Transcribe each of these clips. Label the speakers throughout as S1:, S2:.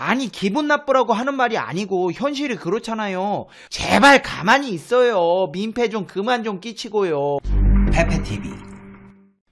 S1: 아니 기분 나쁘라고 하는 말이 아니고 현실이 그렇잖아요. 제발 가만히 있어요. 민폐 좀 그만 좀 끼치고요. 페페TV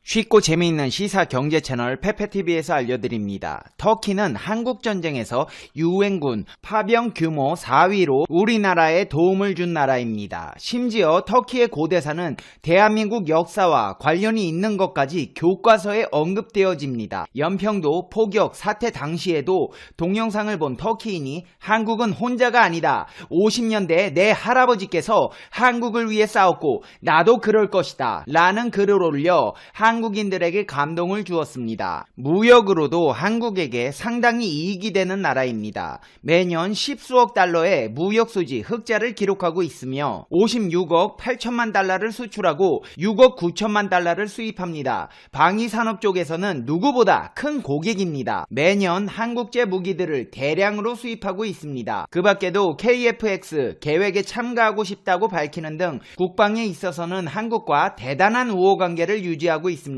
S1: 쉽고 재미있는 시사 경제 채널 페페TV에서 알려드립니다. 터키는 한국전쟁에서 유엔군 파병 규모 4위로 우리나라에 도움을 준 나라입니다. 심지어 터키의 고대사는 대한민국 역사와 관련이 있는 것까지 교과서에 언급되어집니다. 연평도 포격 사태 당시에도 동영상을 본 터키인이 한국은 혼자가 아니다. 50년대에 내 할아버지께서 한국을 위해 싸웠고 나도 그럴 것이다. 라는 글을 올려 한국인들에게 감동을 주었습니다. 무역으로도 한국에게 상당히 이익이 되는 나라입니다. 매년 10수억 달러의 무역 수지 흑자를 기록하고 있으며 56억 8천만 달러를 수출하고 6억 9천만 달러를 수입합니다. 방위산업 쪽에서는 누구보다 큰 고객입니다. 매년 한국제 무기들을 대량으로 수입하고 있습니다. 그 밖에도 KF-X 계획에 참가하고 싶다고 밝히는 등 국방에 있어서는 한국과 대단한 우호관계를 유지하고 있습니다.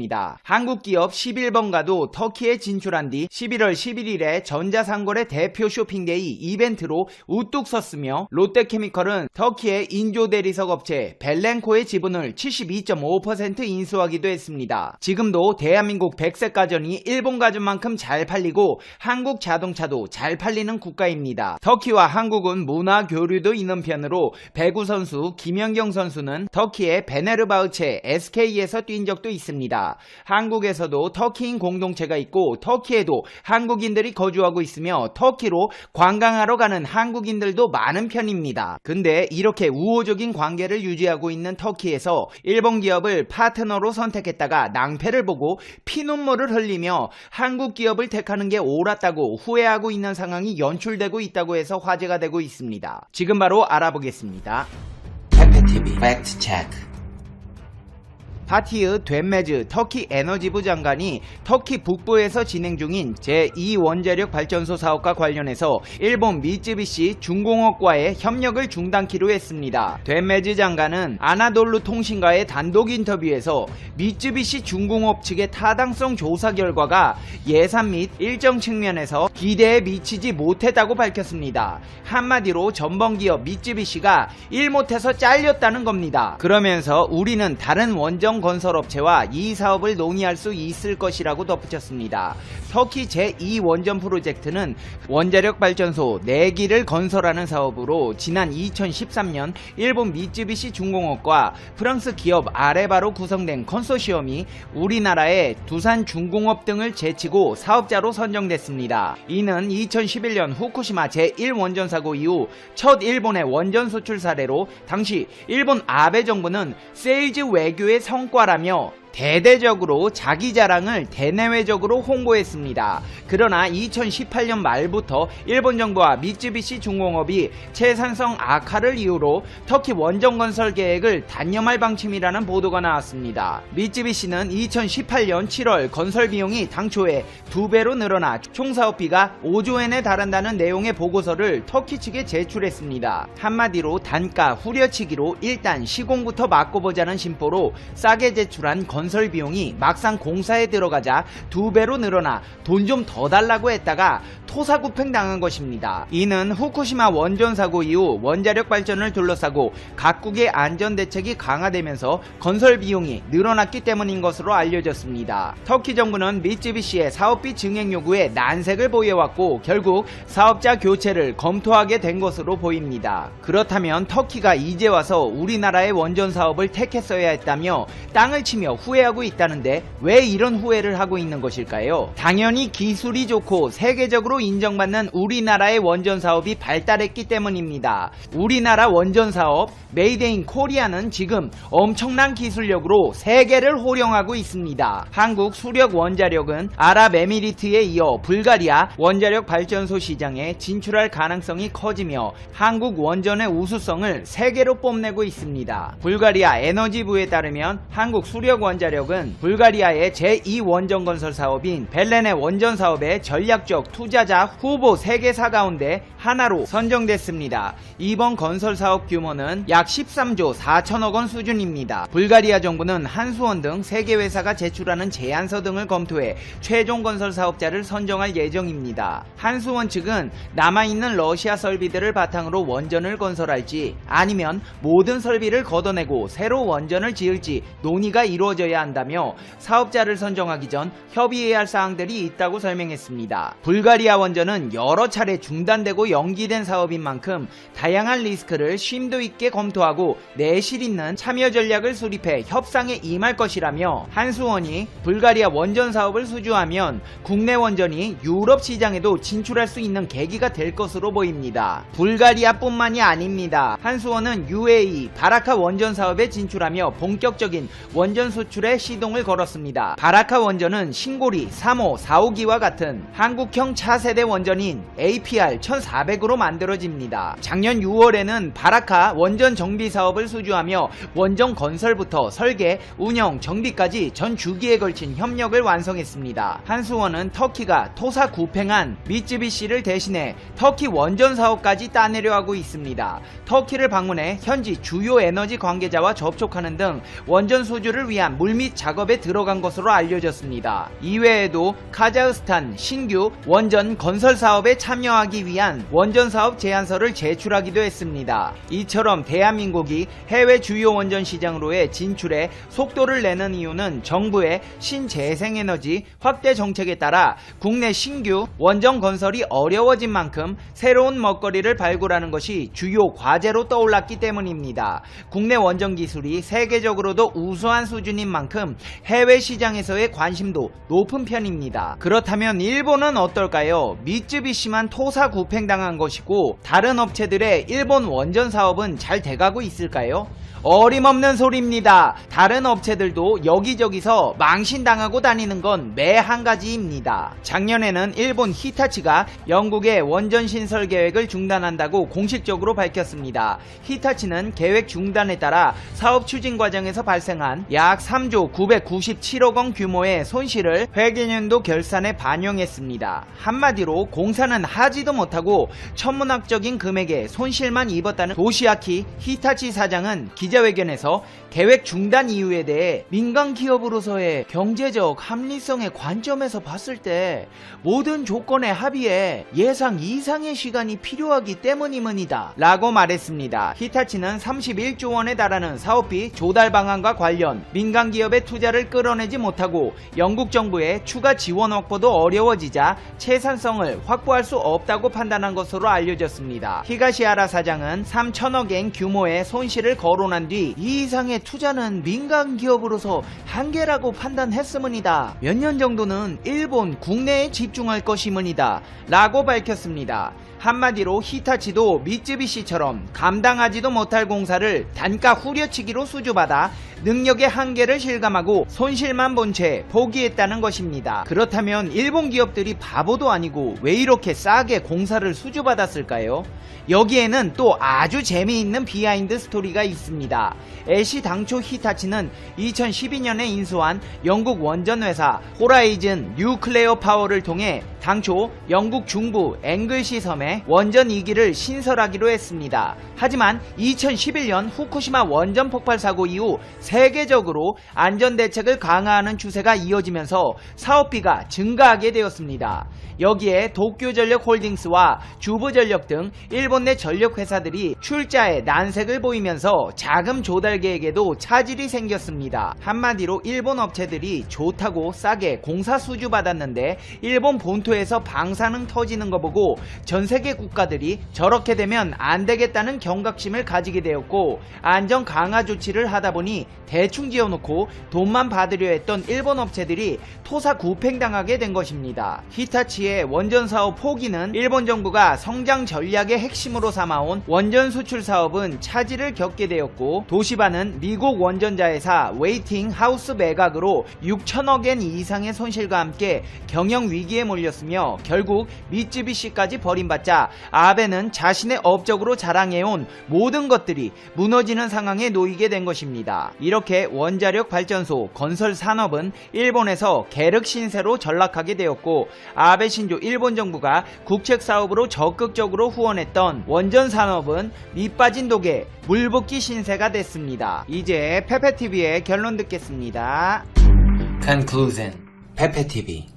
S1: 한국 기업 11번가도 터키에 진출한 뒤 11월 11일에 전자상거래 대표 쇼핑데이 이벤트로 우뚝 섰으며 롯데케미컬은 터키의 인조 대리석 업체 벨렌코의 지분을 72.5% 인수하기도 했습니다. 지금도 대한민국 백색 가전이 일본 가전만큼 잘 팔리고 한국 자동차도 잘 팔리는 국가입니다. 터키와 한국은 문화 교류도 있는 편으로 배구 선수 김연경 선수는 터키의 베네르바흐체 SK에서 뛴 적도 있습니다. 한국에서도 터키인 공동체가 있고 터키에도 한국인들이 거주하고 있으며 터키로 관광하러 가는 한국인들도 많은 편입니다. 근데 이렇게 우호적인 관계를 유지하고 있는 터키에서 일본 기업을 파트너로 선택했다가 낭패를 보고 피눈물을 흘리며 한국 기업을 택하는 게 옳았다고 후회하고 있는 상황이 연출되고 있다고 해서 화제가 되고 있습니다. 지금 바로 알아보겠습니다. 페페TV 팩트 체크. 파티흐 됴메즈 터키 에너지부 장관이 터키 북부에서 진행 중인 제2원자력 발전소 사업과 관련해서 일본 미쯔비시 중공업과의 협력을 중단키로 했습니다. 됴메즈 장관은 아나돌루 통신과의 단독 인터뷰에서 미쯔비시 중공업 측의 타당성 조사 결과가 예산 및 일정 측면에서 기대에 미치지 못했다고 밝혔습니다. 한마디로 전범기업 미쯔비시가 일 못해서 잘렸다는 겁니다. 그러면서 우리는 다른 원전 건설업체와 이 사업을 논의할 수 있을 것이라고 덧붙였습니다. 터키 제2원전 프로젝트는 원자력 발전소 4기를 건설하는 사업으로 지난 2013년 일본 미쯔비시 중공업과 프랑스 기업 아레바로 구성된 컨소시엄이 우리나라의 두산 중공업 등을 제치고 사업자로 선정됐습니다. 이는 2011년 후쿠시마 제1원전 사고 이후 첫 일본의 원전 수출 사례로 당시 일본 아베 정부는 세일즈 외교의 성과라며 대대적으로 자기 자랑을 대내외적으로 홍보했습니다. 그러나 2018년 말부터 일본 정부와 미쯔비시 중공업이 채산성 악화를 이유로 터키 원전 건설 계획을 단념할 방침이라는 보도가 나왔습니다. 미쯔비시는 2018년 7월 건설 비용이 당초에 2배로 늘어나 총 사업비가 5조엔에 달한다는 내용의 보고서를 터키 측에 제출했습니다. 한마디로 단가 후려치기로 일단 시공부터 막고보자는 심보로 싸게 제출한 건설 비용이 막상 공사에 들어가자 2배로 늘어나 돈 좀 더 달라고 했다가 토사구팽 당한 것입니다. 이는 후쿠시마 원전 사고 이후 원자력 발전을 둘러싸고 각국의 안전대책이 강화되면서 건설 비용이 늘어났기 때문인 것으로 알려졌습니다. 터키 정부는 미쯔비시의 사업비 증액 요구에 난색을 보여왔고 결국 사업자 교체를 검토하게 된 것으로 보입니다. 그렇다면 터키가 이제 와서 우리나라의 원전 사업을 택했어야 했다며 땅을 치며 후회하고 있다는데 왜 이런 후회를 하고 있는 것일까요? 당연히 기술이 좋고 세계적으로 인정받는 우리나라의 원전 사업이 발달했기 때문입니다. 우리나라 원전 사업 메이드 인 코리아는 지금 엄청난 기술력으로 세계를 호령하고 있습니다. 한국 수력 원자력은 아랍에미리트에 이어 불가리아 원자력 발전소 시장에 진출할 가능성이 커지며 한국 원전의 우수성을 세계로 뽐내고 있습니다. 불가리아 에너지부에 따르면 한국 수력 원자력 원자력은 불가리아의 제2원전 건설 사업인 벨렌의 원전 사업의 전략적 투자자 후보 3개사 가운데 하나로 선정됐습니다. 이번 건설 사업 규모는 약 13조 4천억 원 수준입니다. 불가리아 정부는 한수원 등 3개 회사가 제출하는 제안서 등을 검토해 최종 건설 사업자를 선정할 예정입니다. 한수원 측은 남아있는 러시아 설비들을 바탕으로 원전을 건설할지 아니면 모든 설비를 걷어내고 새로 원전을 지을지 논의가 이루어져야 한다며 사업자를 선정하기 전 협의해야 할 사항들이 있다고 설명했습니다. 불가리아 원전은 여러 차례 중단되고 연기된 사업인 만큼 다양한 리스크를 심도 있게 검토하고 내실 있는 참여 전략을 수립해 협상에 임할 것이라며 한수원이 불가리아 원전 사업을 수주하면 국내 원전이 유럽 시장에도 진출할 수 있는 계기가 될 것으로 보입니다. 불가리아뿐만이 아닙니다. 한수원은 UAE 바라카 원전 사업에 진출하며 본격적인 원전 수출에 시동을 걸었습니다. 바라카 원전은 신고리 3호, 4호기와 같은 한국형 차세대 원전인 APR 1400으로 만들어집니다. 작년 6월에는 바라카 원전 정비 사업을 수주하며 원전 건설부터 설계, 운영, 정비까지 전 주기에 걸친 협력을 완성했습니다. 한수원은 터키가 토사 구팽한 미쯔비시를 대신해 터키 원전 사업까지 따내려 하고 있습니다. 터키를 방문해 현지 주요 에너지 관계자와 접촉하는 등 원전 수주를 위한 물밑 작업에 들어간 것으로 알려졌습니다. 이외에도 카자흐스탄 신규 원전 건설 사업에 참여하기 위한 원전 사업 제안서를 제출하기도 했습니다. 이처럼 대한민국이 해외 주요 원전 시장으로의 진출에 속도를 내는 이유는 정부의 신재생에너지 확대 정책에 따라 국내 신규 원전 건설이 어려워진 만큼 새로운 먹거리를 발굴하는 것이 주요 과제로 떠올랐기 때문입니다. 국내 원전 기술이 세계적으로도 우수한 수준인 만큼 해외 시장에서의 관심도 높은 편입니다. 그렇다면 일본은 어떨까요? 미쯔비시만 토사 구팽당한 것이고 다른 업체들의 일본 원전 사업은 잘 돼가고 있을까요? 어림없는 소리입니다. 다른 업체들도 여기저기서 망신당하고 다니는 건 매 한 가지입니다. 작년에는 일본 히타치가 영국의 원전 신설 계획을 중단한다고 공식적으로 밝혔습니다. 히타치는 계획 중단에 따라 사업 추진 과정에서 발생한 약 3조 997억 원 규모의 손실을 회계년도 결산에 반영했습니다. 한마디로 공사는 하지도 못하고 천문학적인 금액의 손실만 입었다는 도시아키 히타치 사장은 기자회견에서 계획 중단 이유에 대해 민간 기업으로서의 경제적 합리성의 관점에서 봤을 때 모든 조건의 합의에 예상 이상의 시간이 필요하기 때문이문이다 라고 말했습니다. 히타치는 31조 원에 달하는 사업비 조달 방안과 관련 민간 기업의 투자를 끌어내지 못하고 영국 정부의 추가 지원 확보도 어려워지자 채산성을 확보할 수 없다고 판단한 것으로 알려졌습니다. 히가시하라 사장은 3천억엔 규모의 손실을 거론한 뒤 이 이상의 투자는 민간 기업으로서 한계라고 판단했음이다. 몇 년 정도는 일본 국내에 집중할 것임이다 라고 밝혔습니다. 한마디로 히타치도 미쯔비시처럼 감당하지도 못할 공사를 단가 후려치기로 수주받아 능력의 한계를 실감하고 손실만 본 채 포기했다는 것입니다. 그렇다면 일본 기업들이 바보도 아니고 왜 이렇게 싸게 공사를 수주받았을까요? 여기에는 또 아주 재미있는 비하인드 스토리가 있습니다. 애시 당초 히타치는 2012년에 인수한 영국 원전회사 호라이즌 뉴클레어 파워를 통해 당초 영국 중부 앵글시 섬에 원전 2기를 신설하기로 했습니다. 하지만 2011년 후쿠시마 원전 폭발 사고 이후 세계적으로 안전대책을 강화하는 추세가 이어지면서 사업비가 증가하게 되었습니다. 여기에 도쿄전력 홀딩스와 주부전력 등 일본 내 전력회사들이 출자에 난색을 보이면서 자금 조달 계획에도 차질이 생겼습니다. 한마디로 일본 업체들이 좋다고 싸게 공사 수주받았는데 일본 본토에서 방사능 터지는 거 보고 전세계 국가들이 저렇게 되면 안되겠다는 경각심을 가지게 되었고 안전 강화 조치를 하다보니 대충 지어놓고 돈만 받으려 했던 일본 업체들이 토사 구팽당하게 된 것입니다. 히타치의 원전 사업 포기는 일본 정부가 성장 전략의 핵심으로 삼아온 원전 수출 사업은 차질을 겪게 되었고 도시바는 미국 원전자회사 웨이팅 하우스 매각으로 6천억엔 이상의 손실과 함께 경영 위기에 몰렸습니다. 되었으며 결국 미쯔비시까지 버림받자 아베는 자신의 업적으로 자랑해온 모든 것들이 무너지는 상황에 놓이게 된 것입니다. 이렇게 원자력 발전소 건설 산업은 일본에서 계륵 신세로 전락하게 되었고 아베 신조 일본 정부가 국책 사업으로 적극적으로 후원했던 원전 산업은 밑빠진 독에 물붓기 신세가 됐습니다. 이제 페페TV의 결론 듣겠습니다. Conclusion. 페페TV.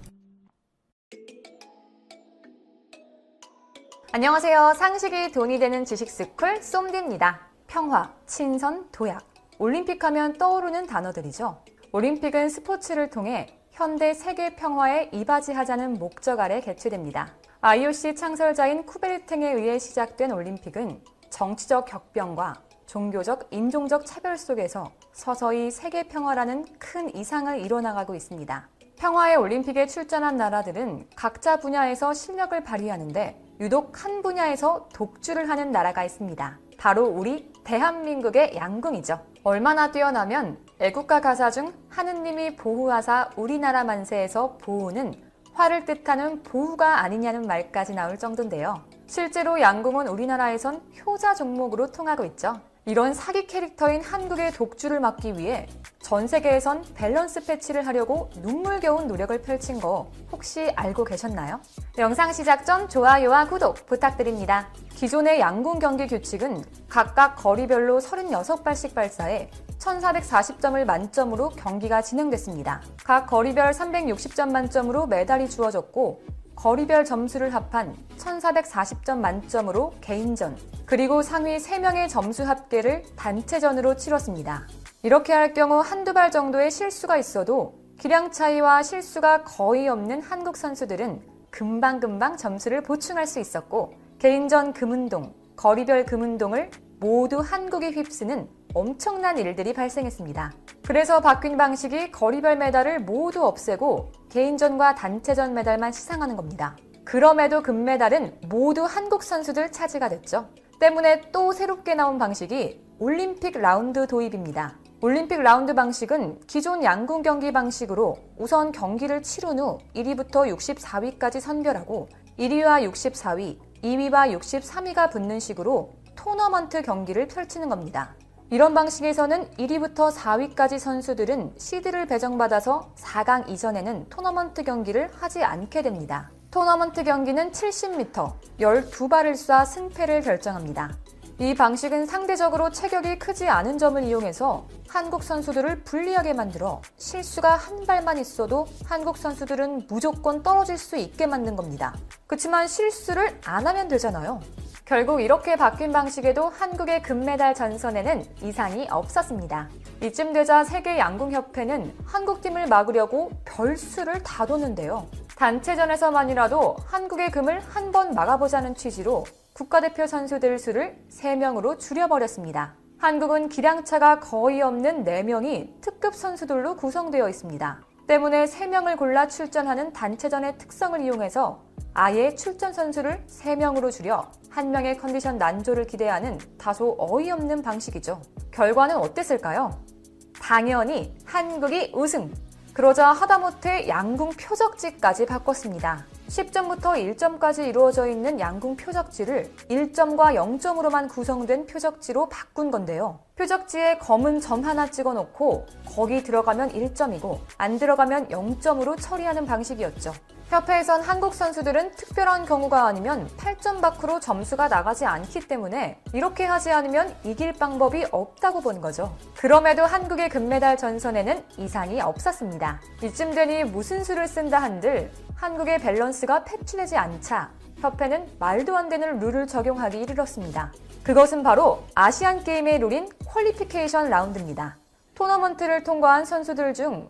S2: 안녕하세요. 상식이 돈이 되는 지식스쿨 쏨디입니다. 평화, 친선, 도약. 올림픽 하면 떠오르는 단어들이죠. 올림픽은 스포츠를 통해 현대 세계 평화에 이바지하자는 목적 아래 개최됩니다. IOC 창설자인 쿠베르탱에 의해 시작된 올림픽은 정치적 격변과 종교적, 인종적 차별 속에서 서서히 세계 평화라는 큰 이상을 이뤄나가고 있습니다. 평화의 올림픽에 출전한 나라들은 각자 분야에서 실력을 발휘하는데 유독 한 분야에서 독주를 하는 나라가 있습니다. 바로 우리 대한민국의 양궁이죠. 얼마나 뛰어나면 애국가 가사 중 하느님이 보후하사 우리나라 만세에서 보후는 화를 뜻하는 보후가 아니냐는 말까지 나올 정도인데요. 실제로 양궁은 우리나라에선 효자 종목으로 통하고 있죠. 이런 사기 캐릭터인 한국의 독주를 막기 위해 전 세계에선 밸런스 패치를 하려고 눈물겨운 노력을 펼친 거 혹시 알고 계셨나요? 영상 시작 전 좋아요와 구독 부탁드립니다. 기존의 양궁 경기 규칙은 각각 거리별로 36발씩 발사해 1440점을 만점으로 경기가 진행됐습니다. 각 거리별 360점 만점으로 메달이 주어졌고 거리별 점수를 합한 1440점 만점으로 개인전, 그리고 상위 3명의 점수 합계를 단체전으로 치렀습니다. 이렇게 할 경우 한두 발 정도의 실수가 있어도 기량 차이와 실수가 거의 없는 한국 선수들은 금방금방 점수를 보충할 수 있었고 개인전 금운동, 거리별 금운동을 모두 한국이 휩쓰는 엄청난 일들이 발생했습니다. 그래서 바뀐 방식이 거리별 메달을 모두 없애고 개인전과 단체전 메달만 시상하는 겁니다. 그럼에도 금메달은 모두 한국 선수들 차지가 됐죠. 때문에 또 새롭게 나온 방식이 올림픽 라운드 도입입니다. 올림픽 라운드 방식은 기존 양궁 경기 방식으로 우선 경기를 치른 후 1위부터 64위까지 선별하고 1위와 64위, 2위와 63위가 붙는 식으로 토너먼트 경기를 펼치는 겁니다. 이런 방식에서는 1위부터 4위까지 선수들은 시드를 배정받아서 4강 이전에는 토너먼트 경기를 하지 않게 됩니다. 토너먼트 경기는 70m, 12발을 쏴 승패를 결정합니다. 이 방식은 상대적으로 체격이 크지 않은 점을 이용해서 한국 선수들을 불리하게 만들어 실수가 한 발만 있어도 한국 선수들은 무조건 떨어질 수 있게 만든 겁니다. 그렇지만 실수를 안 하면 되잖아요. 결국 이렇게 바뀐 방식에도 한국의 금메달 전선에는 이상이 없었습니다. 이쯤 되자 세계 양궁협회는 한국팀을 막으려고 별수를 다 뒀는데요. 단체전에서만이라도 한국의 금을 한 번 막아보자는 취지로 국가대표 선수들 수를 3명으로 줄여버렸습니다. 한국은 기량차가 거의 없는 4명이 특급 선수들로 구성되어 있습니다. 때문에 3명을 골라 출전하는 단체전의 특성을 이용해서 아예 출전 선수를 3명으로 줄여 1명의 컨디션 난조를 기대하는 다소 어이없는 방식이죠. 결과는 어땠을까요? 당연히 한국이 우승! 그러자 하다못해 양궁 표적지까지 바꿨습니다. 10점부터 1점까지 이루어져 있는 양궁 표적지를 1점과 0점으로만 구성된 표적지로 바꾼 건데요. 표적지에 검은 점 하나 찍어놓고 거기 들어가면 1점이고 안 들어가면 0점으로 처리하는 방식이었죠. 협회에선 한국 선수들은 특별한 경우가 아니면 8점 밖으로 점수가 나가지 않기 때문에 이렇게 하지 않으면 이길 방법이 없다고 본 거죠. 그럼에도 한국의 금메달 전선에는 이상이 없었습니다. 이쯤 되니 무슨 수를 쓴다 한들 한국의 밸런스가 패치되지 않자 협회는 말도 안 되는 룰을 적용하기 이르렀습니다. 그것은 바로 아시안게임의 룰인 퀄리피케이션 라운드입니다. 토너먼트를 통과한 선수들 중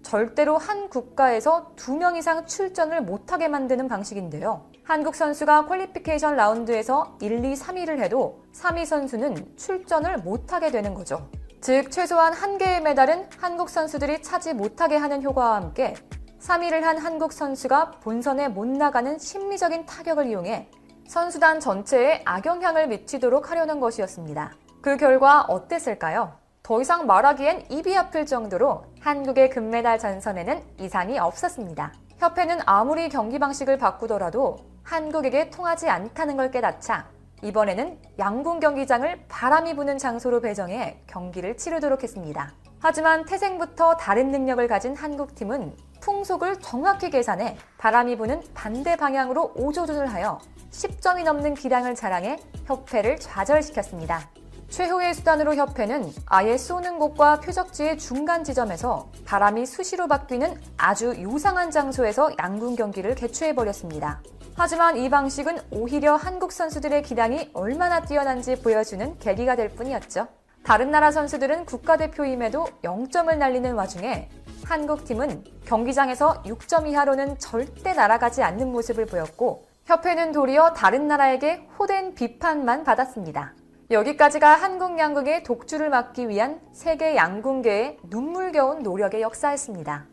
S2: 절대로 한 국가에서 2명 이상 출전을 못하게 만드는 방식인데요. 한국 선수가 퀄리피케이션 라운드에서 1, 2, 3위를 해도 3위 선수는 출전을 못하게 되는 거죠. 즉 최소한 1개의 메달은 한국 선수들이 차지 못하게 하는 효과와 함께 3위를 한 한국 선수가 본선에 못 나가는 심리적인 타격을 이용해 선수단 전체에 악영향을 미치도록 하려는 것이었습니다. 그 결과 어땠을까요? 더 이상 말하기엔 입이 아플 정도로 한국의 금메달 전선에는 이상이 없었습니다. 협회는 아무리 경기 방식을 바꾸더라도 한국에게 통하지 않다는 걸 깨닫자 이번에는 양궁 경기장을 바람이 부는 장소로 배정해 경기를 치르도록 했습니다. 하지만 태생부터 다른 능력을 가진 한국팀은 풍속을 정확히 계산해 바람이 부는 반대 방향으로 오조준을 하여 10점이 넘는 기량을 자랑해 협회를 좌절시켰습니다. 최후의 수단으로 협회는 아예 쏘는 곳과 표적지의 중간 지점에서 바람이 수시로 바뀌는 아주 요상한 장소에서 양궁 경기를 개최해버렸습니다. 하지만 이 방식은 오히려 한국 선수들의 기량이 얼마나 뛰어난지 보여주는 계기가 될 뿐이었죠. 다른 나라 선수들은 국가대표임에도 0점을 날리는 와중에 한국팀은 경기장에서 6점 이하로는 절대 날아가지 않는 모습을 보였고 협회는 도리어 다른 나라에게 호된 비판만 받았습니다. 여기까지가 한국 양궁의 독주를 막기 위한 세계 양궁계의 눈물겨운 노력의 역사였습니다.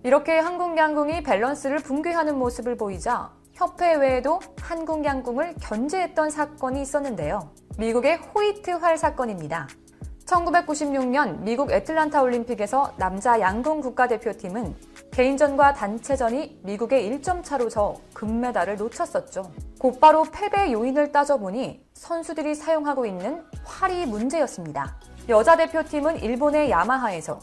S2: 이렇게 한국 양궁이 밸런스를 붕괴하는 모습을 보이자 협회 외에도 한국 양궁을 견제했던 사건이 있었는데요. 미국의 호이트 활 사건입니다. 1996년 미국 애틀란타 올림픽에서 남자 양궁 국가대표팀은 개인전과 단체전이 미국의 1점 차로 져 금메달을 놓쳤었죠. 곧바로 패배 요인을 따져보니 선수들이 사용하고 있는 활이 문제였습니다. 여자 대표팀은 일본의 야마하에서,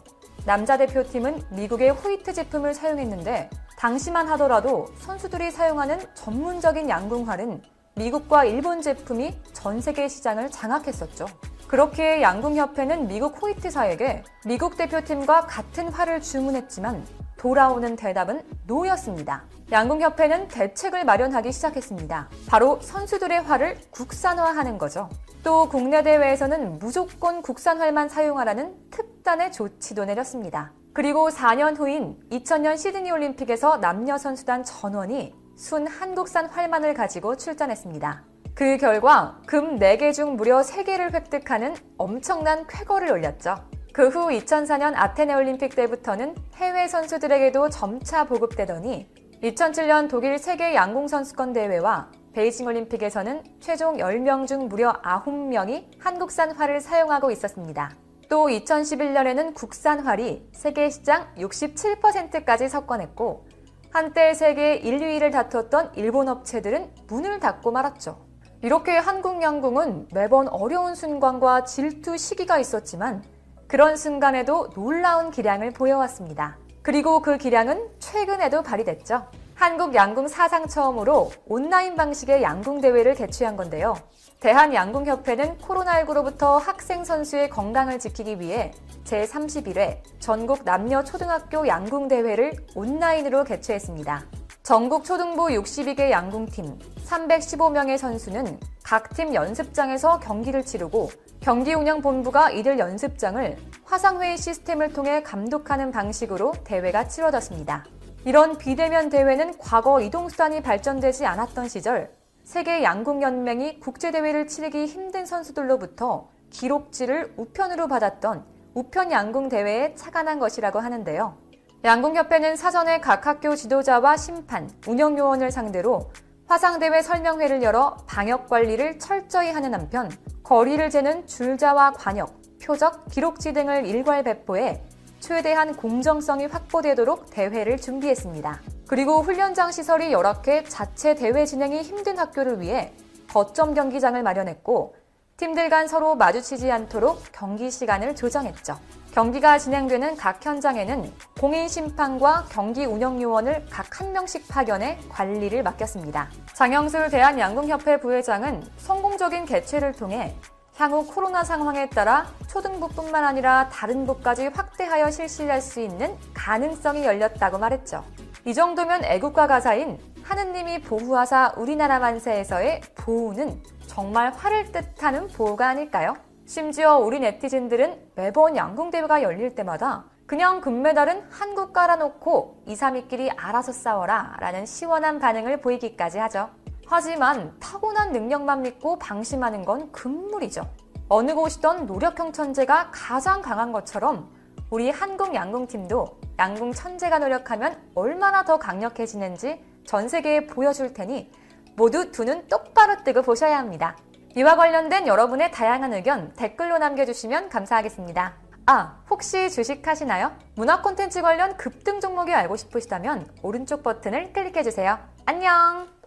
S2: 남자 대표팀은 미국의 호이트 제품을 사용했는데 당시만 하더라도 선수들이 사용하는 전문적인 양궁활은 미국과 일본 제품이 전 세계 시장을 장악했었죠. 그렇기에 양궁협회는 미국 호이트사에게 미국 대표팀과 같은 활을 주문했지만 돌아오는 대답은 노였습니다. 양궁협회는 대책을 마련하기 시작했습니다. 바로 선수들의 활을 국산화하는 거죠. 또 국내 대회에서는 무조건 국산활만 사용하라는 특단의 조치도 내렸습니다. 그리고 4년 후인 2000년 시드니 올림픽에서 남녀 선수단 전원이 순 한국산 활만을 가지고 출전했습니다. 그 결과 금 4개 중 무려 3개를 획득하는 엄청난 쾌거를 올렸죠. 그 후 2004년 아테네 올림픽 때부터는 해외 선수들에게도 점차 보급되더니 2007년 독일 세계 양궁 선수권 대회와 베이징 올림픽에서는 최종 10명 중 무려 9명이 한국산 활을 사용하고 있었습니다. 또 2011년에는 국산 활이 세계 시장 67%까지 석권했고 한때 세계 1, 2위를 다투었던 일본 업체들은 문을 닫고 말았죠. 이렇게 한국 양궁은 매번 어려운 순간과 질투 시기가 있었지만 그런 순간에도 놀라운 기량을 보여왔습니다. 그리고 그 기량은 최근에도 발휘됐죠. 한국 양궁 사상 처음으로 온라인 방식의 양궁 대회를 개최한 건데요. 대한양궁협회는 코로나19로부터 학생 선수의 건강을 지키기 위해 제31회 전국 남녀 초등학교 양궁 대회를 온라인으로 개최했습니다. 전국 초등부 62개 양궁팀 315명의 선수는 각 팀 연습장에서 경기를 치르고 경기운영본부가 이들 연습장을 화상회의 시스템을 통해 감독하는 방식으로 대회가 치러졌습니다. 이런 비대면 대회는 과거 이동수단이 발전되지 않았던 시절 세계 양궁연맹이 국제대회를 치르기 힘든 선수들로부터 기록지를 우편으로 받았던 우편 양궁 대회에 착안한 것이라고 하는데요. 양궁협회는 사전에 각 학교 지도자와 심판, 운영요원을 상대로 화상대회 설명회를 열어 방역관리를 철저히 하는 한편 거리를 재는 줄자와 관역, 표적, 기록지 등을 일괄 배포해 최대한 공정성이 확보되도록 대회를 준비했습니다. 그리고 훈련장 시설이 열악해 자체 대회 진행이 힘든 학교를 위해 거점 경기장을 마련했고 팀들 간 서로 마주치지 않도록 경기 시간을 조정했죠. 경기가 진행되는 각 현장에는 공인 심판과 경기 운영 요원을 각 한 명씩 파견해 관리를 맡겼습니다. 장영술 대한양궁협회 부회장은 성공적인 개최를 통해 향후 코로나 상황에 따라 초등부뿐만 아니라 다른 부까지 확대하여 실시할 수 있는 가능성이 열렸다고 말했죠. 이 정도면 애국가 가사인 하느님이 보호하사 우리나라 만세에서의 보호는 정말 화를 뜻하는 보호가 아닐까요? 심지어 우리 네티즌들은 매번 양궁대회가 열릴 때마다 그냥 금메달은 한국 깔아놓고 2, 3위끼리 알아서 싸워라 라는 시원한 반응을 보이기까지 하죠. 하지만 타고난 능력만 믿고 방심하는 건 금물이죠. 어느 곳이던 노력형 천재가 가장 강한 것처럼 우리 한국 양궁팀도 양궁 천재가 노력하면 얼마나 더 강력해지는지 전 세계에 보여줄 테니 모두 두 눈 똑바로 뜨고 보셔야 합니다. 이와 관련된 여러분의 다양한 의견 댓글로 남겨주시면 감사하겠습니다. 아, 혹시 주식하시나요? 문화 콘텐츠 관련 급등 종목이 알고 싶으시다면 오른쪽 버튼을 클릭해주세요. 안녕!